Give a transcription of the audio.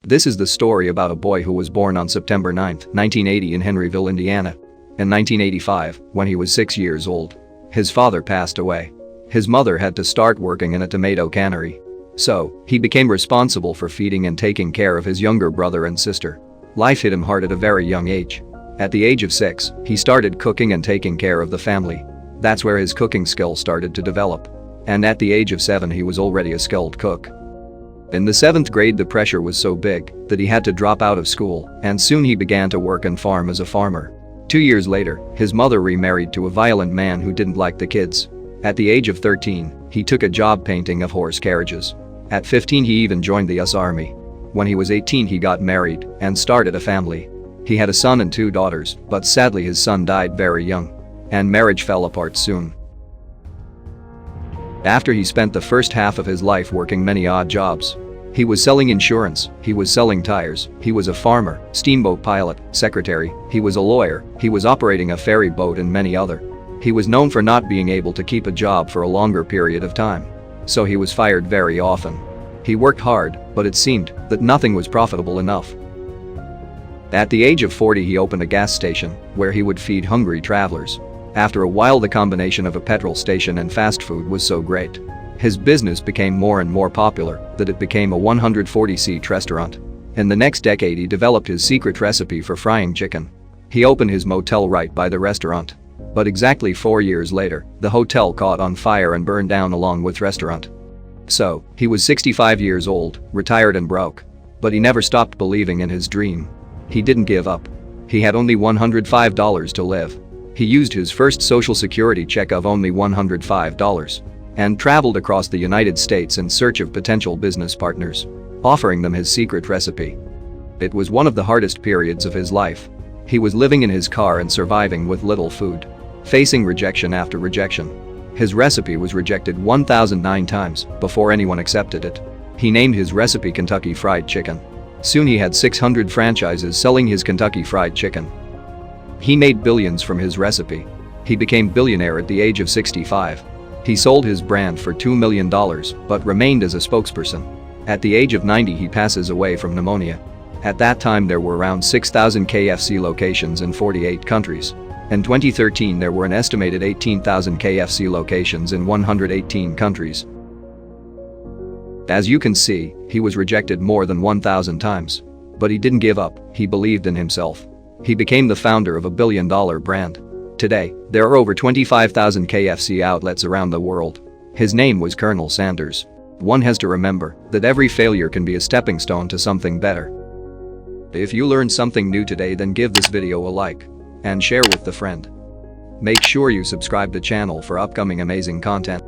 This is the story about a boy who was born on September 9, 1980 in Henryville, Indiana. In 1985, when he was 6 years old, his father passed away. His mother had to start working in a tomato cannery. So, he became responsible for feeding and taking care of his younger brother and sister. Life hit him hard at a very young age. At the age of 6, he started cooking and taking care of the family. That's where his cooking skills started to develop. And at the age of 7 he was already a skilled cook. In the 7th grade the pressure was so big that he had to drop out of school, and soon he began to work and farm as a farmer. 2 years later, his mother remarried to a violent man who didn't like the kids. At the age of 13, he took a job painting of horse carriages. At 15 he even joined the US Army. When he was 18 he got married and started a family. He had a son and 2 daughters, but sadly his son died very young. And marriage fell apart soon. After he spent the first half of his life working many odd jobs. He was selling insurance, he was selling tires, he was a farmer, steamboat pilot, secretary, he was a lawyer, he was operating a ferry boat and many other. He was known for not being able to keep a job for a longer period of time. So he was fired very often. He worked hard, but it seemed that nothing was profitable enough. At the age of 40 he opened a gas station where he would feed hungry travelers. After a while the combination of a petrol station and fast food was so great. His business became more and more popular that it became a 140-seat restaurant. In the next decade he developed his secret recipe for frying chicken. He opened his motel right by the restaurant. But exactly 4 years later, the hotel caught on fire and burned down along with restaurant. So, he was 65 years old, retired and broke. But he never stopped believing in his dream. He didn't give up. He had only $105 to live. He used his first Social Security check of only $105 and traveled across the United States in search of potential business partners, offering them his secret recipe. It was one of the hardest periods of his life. He was living in his car and surviving with little food, facing rejection after rejection. His recipe was rejected 1,009 times before anyone accepted it. He named his recipe Kentucky Fried Chicken. Soon he had 600 franchises selling his Kentucky Fried Chicken. He made billions from his recipe. He became billionaire at the age of 65. He sold his brand for $2 million, but remained as a spokesperson. At the age of 90 he passes away from pneumonia. At that time there were around 6,000 KFC locations in 48 countries. In 2013 there were an estimated 18,000 KFC locations in 118 countries. As you can see, he was rejected more than 1,000 times. But he didn't give up, he believed in himself. He became the founder of a billion-dollar brand. Today, there are over 25,000 KFC outlets around the world. His name was Colonel Sanders. One has to remember that every failure can be a stepping stone to something better. If you learned something new today, then give this video a like and share with a friend. Make sure you subscribe to the channel for upcoming amazing content.